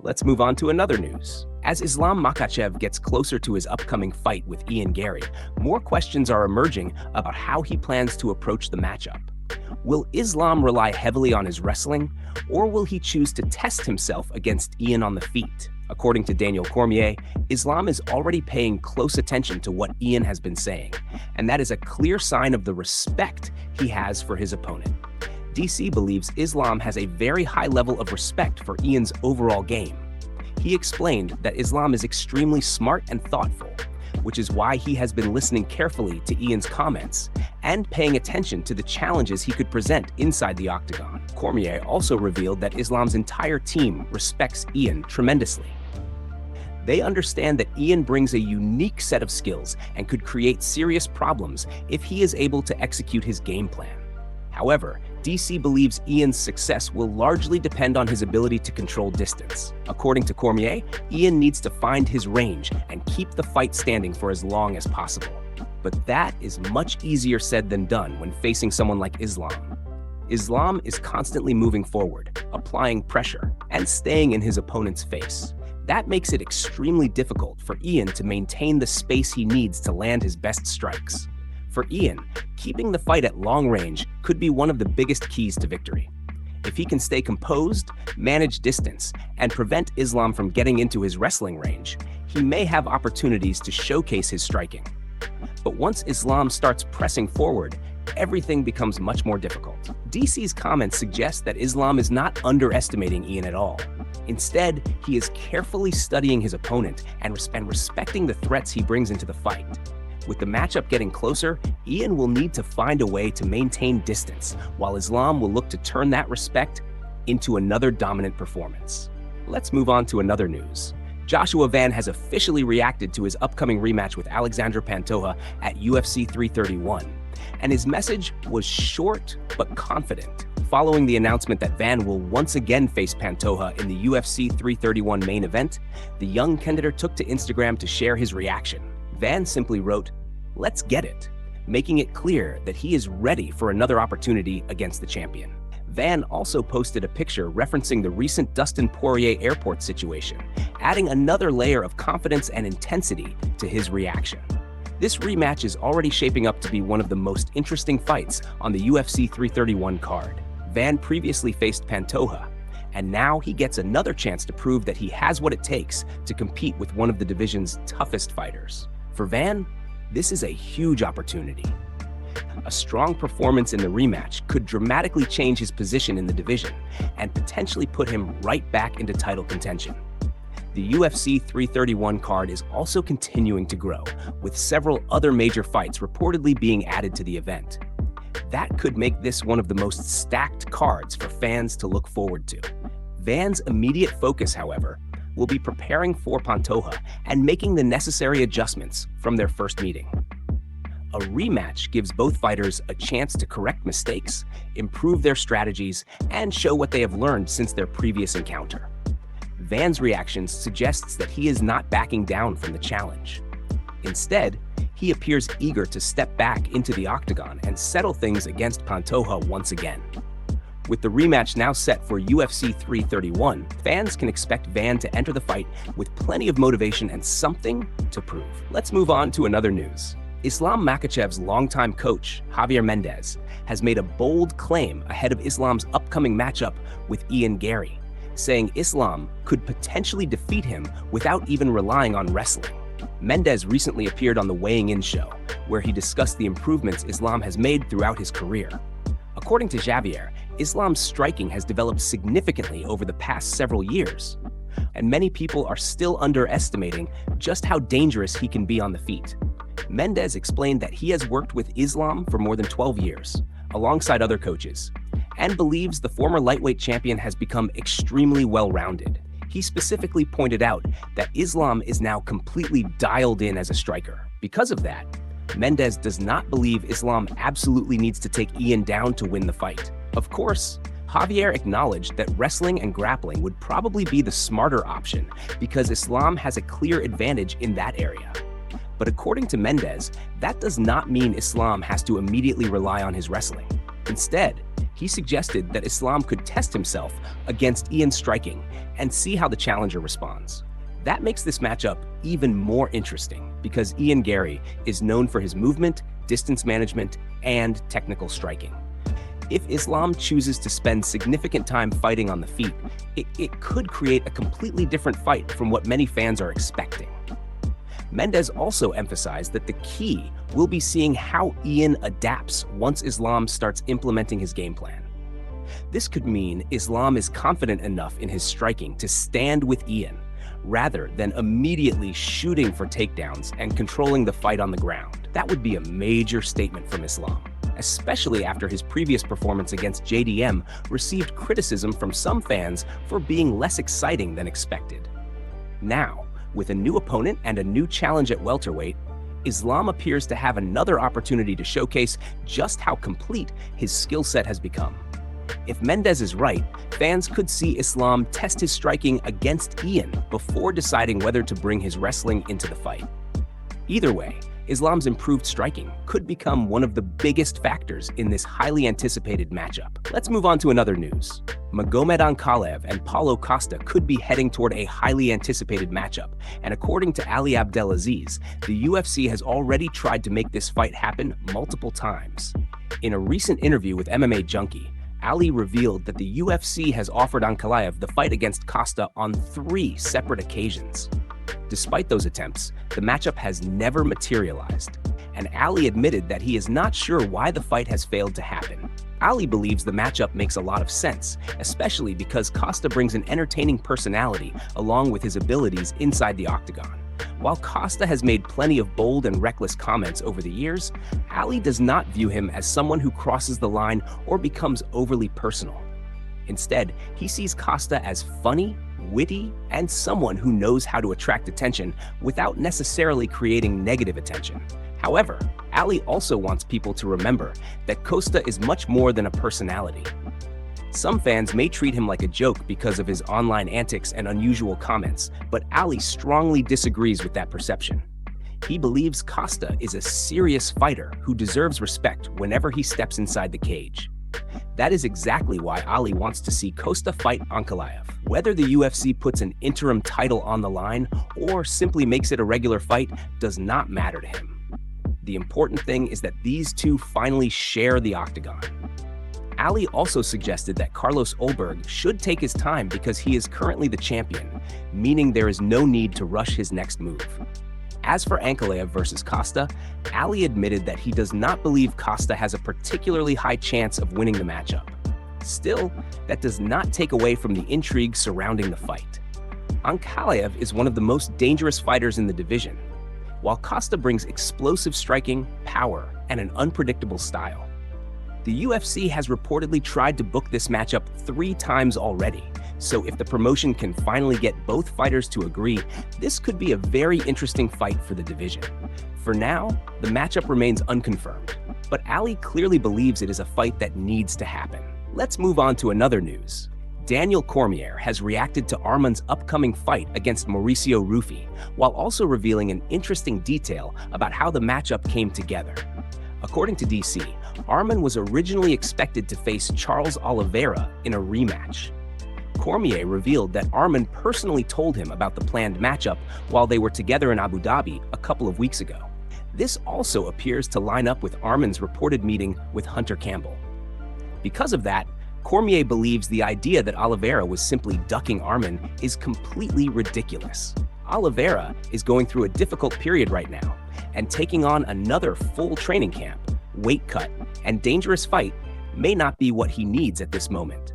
Let's move on to another news. As Islam Makhachev gets closer to his upcoming fight with Ian Garry, more questions are emerging about how he plans to approach the matchup. Will Islam rely heavily on his wrestling, or will he choose to test himself against Ian on the feet? According to Daniel Cormier, Islam is already paying close attention to what Ian has been saying, and that is a clear sign of the respect he has for his opponent. DC believes Islam has a very high level of respect for Ian's overall game. He explained that Islam is extremely smart and thoughtful, which is why he has been listening carefully to Ian's comments and paying attention to the challenges he could present inside the octagon. Cormier also revealed that Islam's entire team respects Ian tremendously. They understand that Ian brings a unique set of skills and could create serious problems if he is able to execute his game plan. However, DC believes Ian's success will largely depend on his ability to control distance. According to Cormier, Ian needs to find his range and keep the fight standing for as long as possible. But that is much easier said than done when facing someone like Islam. Islam is constantly moving forward, applying pressure, and staying in his opponent's face. That makes it extremely difficult for Ian to maintain the space he needs to land his best strikes. For Ian, keeping the fight at long range could be one of the biggest keys to victory. If he can stay composed, manage distance, and prevent Islam from getting into his wrestling range, he may have opportunities to showcase his striking. But once Islam starts pressing forward, everything becomes much more difficult. DC's comments suggest that Islam is not underestimating Ian at all. Instead, he is carefully studying his opponent and respecting the threats he brings into the fight. With the matchup getting closer, Ian will need to find a way to maintain distance, while Islam will look to turn that respect into another dominant performance. Let's move on to another news. Joshua Van has officially reacted to his upcoming rematch with Alexandre Pantoja at UFC 331, and his message was short but confident. Following the announcement that Van will once again face Pantoja in the UFC 331 main event, the young contender took to Instagram to share his reaction. Van simply wrote, "Let's get it," making it clear that he is ready for another opportunity against the champion. Van also posted a picture referencing the recent Dustin Poirier airport situation, adding another layer of confidence and intensity to his reaction. This rematch is already shaping up to be one of the most interesting fights on the UFC 331 card. Van previously faced Pantoja, and now he gets another chance to prove that he has what it takes to compete with one of the division's toughest fighters. For Van, this is a huge opportunity. A strong performance in the rematch could dramatically change his position in the division and potentially put him right back into title contention. The UFC 331 card is also continuing to grow, with several other major fights reportedly being added to the event. That could make this one of the most stacked cards for fans to look forward to. Van's immediate focus, however, will be preparing for Pantoja and making the necessary adjustments from their first meeting. A rematch gives both fighters a chance to correct mistakes, improve their strategies, and show what they have learned since their previous encounter. Van's reaction suggests that he is not backing down from the challenge. Instead, he appears eager to step back into the octagon and settle things against Pantoja once again. With the rematch now set for UFC 331, fans can expect Van to enter the fight with plenty of motivation and something to prove. Let's move on to another news. Islam Makhachev's longtime coach, Javier Mendes, has made a bold claim ahead of Islam's upcoming matchup with Ian Garry, saying Islam could potentially defeat him without even relying on wrestling. Mendez recently appeared on the Weighing In show, where he discussed the improvements Islam has made throughout his career. According to Javier, Islam's striking has developed significantly over the past several years, and many people are still underestimating just how dangerous he can be on the feet. Mendez explained that he has worked with Islam for more than 12 years, alongside other coaches, and believes the former lightweight champion has become extremely well-rounded. He specifically pointed out that Islam is now completely dialed in as a striker. Because of that, Mendez does not believe Islam absolutely needs to take Ian down to win the fight. Of course, Javier acknowledged that wrestling and grappling would probably be the smarter option because Islam has a clear advantage in that area. But according to Mendez, that does not mean Islam has to immediately rely on his wrestling. Instead, He suggested that Islam could test himself against Ian's striking and see how the challenger responds. That makes this matchup even more interesting because Ian Garry is known for his movement, distance management, and technical striking. If Islam chooses to spend significant time fighting on the feet, it could create a completely different fight from what many fans are expecting. Mendez also emphasized that the key will be seeing how Ian adapts once Islam starts implementing his game plan. This could mean Islam is confident enough in his striking to stand with Ian, rather than immediately shooting for takedowns and controlling the fight on the ground. That would be a major statement from Islam, especially after his previous performance against JDM received criticism from some fans for being less exciting than expected. Now, with a new opponent and a new challenge at welterweight, Islam appears to have another opportunity to showcase just how complete his skill set has become. If Mendez is right, fans could see Islam test his striking against Ian before deciding whether to bring his wrestling into the fight. Either way, Islam's improved striking could become one of the biggest factors in this highly anticipated matchup. Let's move on to another news. Magomed Ankalaev and Paulo Costa could be heading toward a highly anticipated matchup, and according to Ali Abdelaziz, the UFC has already tried to make this fight happen multiple times. In a recent interview with MMA Junkie, Ali revealed that the UFC has offered Ankalaev the fight against Costa on 3 separate occasions. Despite those attempts, the matchup has never materialized, and Ali admitted that he is not sure why the fight has failed to happen. Ali believes the matchup makes a lot of sense, especially because Costa brings an entertaining personality along with his abilities inside the octagon. While Costa has made plenty of bold and reckless comments over the years, Ali does not view him as someone who crosses the line or becomes overly personal. Instead, he sees Costa as funny, witty, and someone who knows how to attract attention without necessarily creating negative attention. However, Ali also wants people to remember that Costa is much more than a personality. Some fans may treat him like a joke because of his online antics and unusual comments, but Ali strongly disagrees with that perception. He believes Costa is a serious fighter who deserves respect whenever he steps inside the cage. That is exactly why Ali wants to see Costa fight Ankalaev. Whether the UFC puts an interim title on the line or simply makes it a regular fight does not matter to him. The important thing is that these two finally share the octagon. Ali also suggested that Carlos Ulberg should take his time because he is currently the champion, meaning there is no need to rush his next move. As for Ankalaev versus Costa, Ali admitted that he does not believe Costa has a particularly high chance of winning the matchup. Still, that does not take away from the intrigue surrounding the fight. Ankalaev is one of the most dangerous fighters in the division, while Costa brings explosive striking, power, and an unpredictable style. The UFC has reportedly tried to book this matchup 3 times already, so if the promotion can finally get both fighters to agree, this could be a very interesting fight for the division. For now, the matchup remains unconfirmed, but Ali clearly believes it is a fight that needs to happen. Let's move on to another news. Daniel Cormier has reacted to Arman's upcoming fight against Mauricio Rufy, while also revealing an interesting detail about how the matchup came together. According to DC, Arman was originally expected to face Charles Oliveira in a rematch. Cormier revealed that Arman personally told him about the planned matchup while they were together in Abu Dhabi a couple of weeks ago. This also appears to line up with Arman's reported meeting with Hunter Campbell. Because of that, Cormier believes the idea that Oliveira was simply ducking Arman is completely ridiculous. Oliveira is going through a difficult period right now, and taking on another full training camp, weight cut, and dangerous fight may not be what he needs at this moment.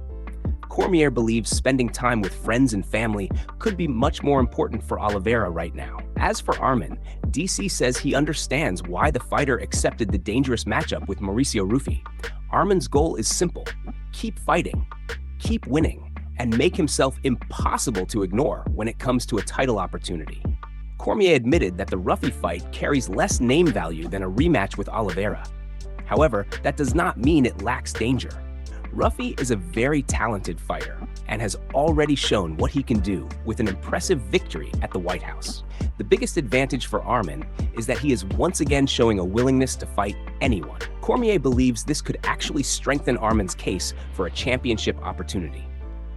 Cormier believes spending time with friends and family could be much more important for Oliveira right now. As for Arman, DC says he understands why the fighter accepted the dangerous matchup with Mauricio Rufy. Arman's goal is simple: keep fighting, keep winning, and make himself impossible to ignore when it comes to a title opportunity. Cormier admitted that the Rufy fight carries less name value than a rematch with Oliveira. However, that does not mean it lacks danger. Ruffy is a very talented fighter and has already shown what he can do with an impressive victory at the White House. The biggest advantage for Arman is that he is once again showing a willingness to fight anyone. Cormier believes this could actually strengthen Arman's case for a championship opportunity.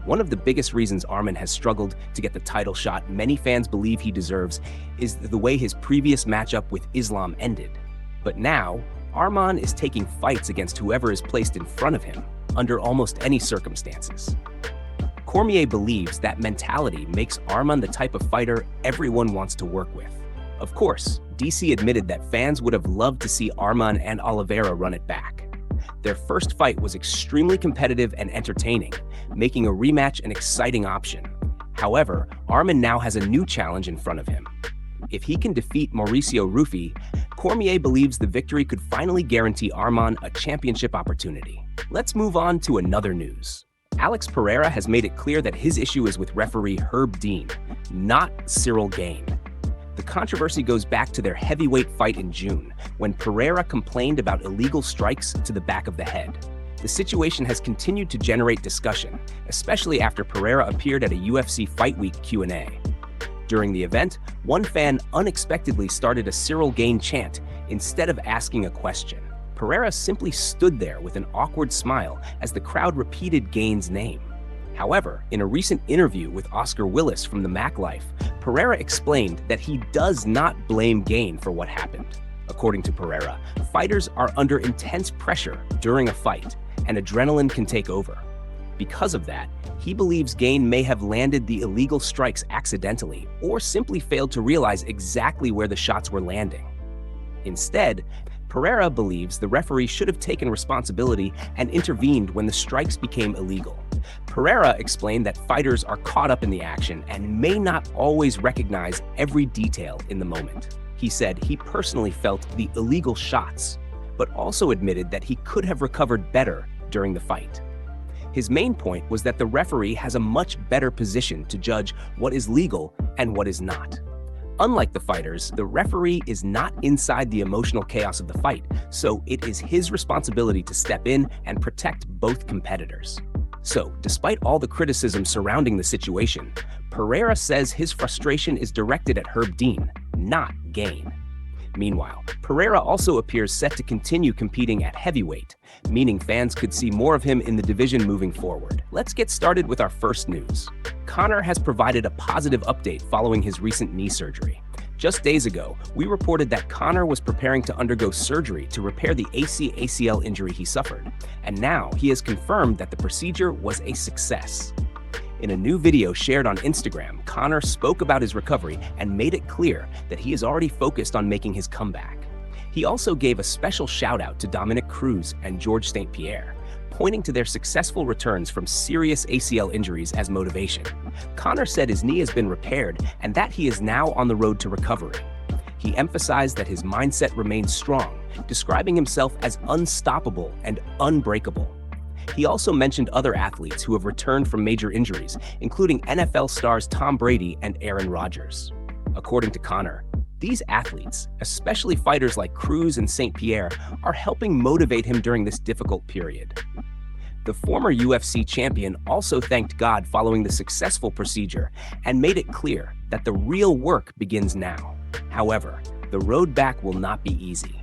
One of the biggest reasons Arman has struggled to get the title shot many fans believe he deserves is the way his previous matchup with Islam ended. But now, Arman is taking fights against whoever is placed in front of him, under almost any circumstances. Cormier believes that mentality makes Arman the type of fighter everyone wants to work with. Of course, DC admitted that fans would have loved to see Arman and Oliveira run it back. Their first fight was extremely competitive and entertaining, making a rematch an exciting option. However, Arman now has a new challenge in front of him. If he can defeat Mauricio Rufy, Cormier believes the victory could finally guarantee Arman a championship opportunity. Let's move on to another news. Alex Pereira has made it clear that his issue is with referee Herb Dean, not Cyril Gane. The controversy goes back to their heavyweight fight in June, when Pereira complained about illegal strikes to the back of the head. The situation has continued to generate discussion, especially after Pereira appeared at a UFC Fight Week Q&A. During the event, one fan unexpectedly started a Cyril Gane chant instead of asking a question. Pereira simply stood there with an awkward smile as the crowd repeated Gane's name. However, in a recent interview with Oscar Willis from the Mac Life, Pereira explained that he does not blame Gane for what happened. According to Pereira, fighters are under intense pressure during a fight, and adrenaline can take over. Because of that, he believes Gane may have landed the illegal strikes accidentally or simply failed to realize exactly where the shots were landing. Instead, Pereira believes the referee should have taken responsibility and intervened when the strikes became illegal. Pereira explained that fighters are caught up in the action and may not always recognize every detail in the moment. He said he personally felt the illegal shots, but also admitted that he could have recovered better during the fight. His main point was that the referee has a much better position to judge what is legal and what is not. Unlike the fighters, the referee is not inside the emotional chaos of the fight, so it is his responsibility to step in and protect both competitors. So, despite all the criticism surrounding the situation, Pereira says his frustration is directed at Herb Dean, not Gane. Meanwhile, Pereira also appears set to continue competing at heavyweight, meaning fans could see more of him in the division moving forward. Let's get started with our first news. Conor has provided a positive update following his recent knee surgery. Just days ago, we reported that Conor was preparing to undergo surgery to repair the ACL injury he suffered, and now he has confirmed that the procedure was a success. In a new video shared on Instagram, Conor spoke about his recovery and made it clear that he is already focused on making his comeback. He also gave a special shout-out to Dominic Cruz and George St. Pierre, pointing to their successful returns from serious ACL injuries as motivation. Conor said his knee has been repaired and that he is now on the road to recovery. He emphasized that his mindset remains strong, describing himself as unstoppable and unbreakable. He also mentioned other athletes who have returned from major injuries, including NFL stars Tom Brady and Aaron Rodgers. According to Conor, these athletes, especially fighters like Cruz and St. Pierre, are helping motivate him during this difficult period. The former UFC champion also thanked God following the successful procedure and made it clear that the real work begins now. However, the road back will not be easy.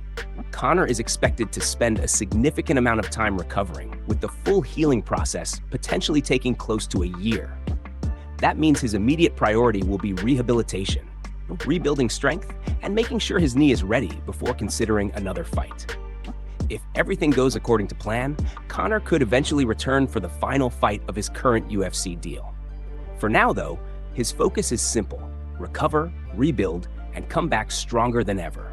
Conor is expected to spend a significant amount of time recovering, with the full healing process potentially taking close to a year. That means his immediate priority will be rehabilitation, rebuilding strength, and making sure his knee is ready before considering another fight. If everything goes according to plan, Conor could eventually return for the final fight of his current UFC deal. For now, though, his focus is simple: recover, rebuild, and come back stronger than ever.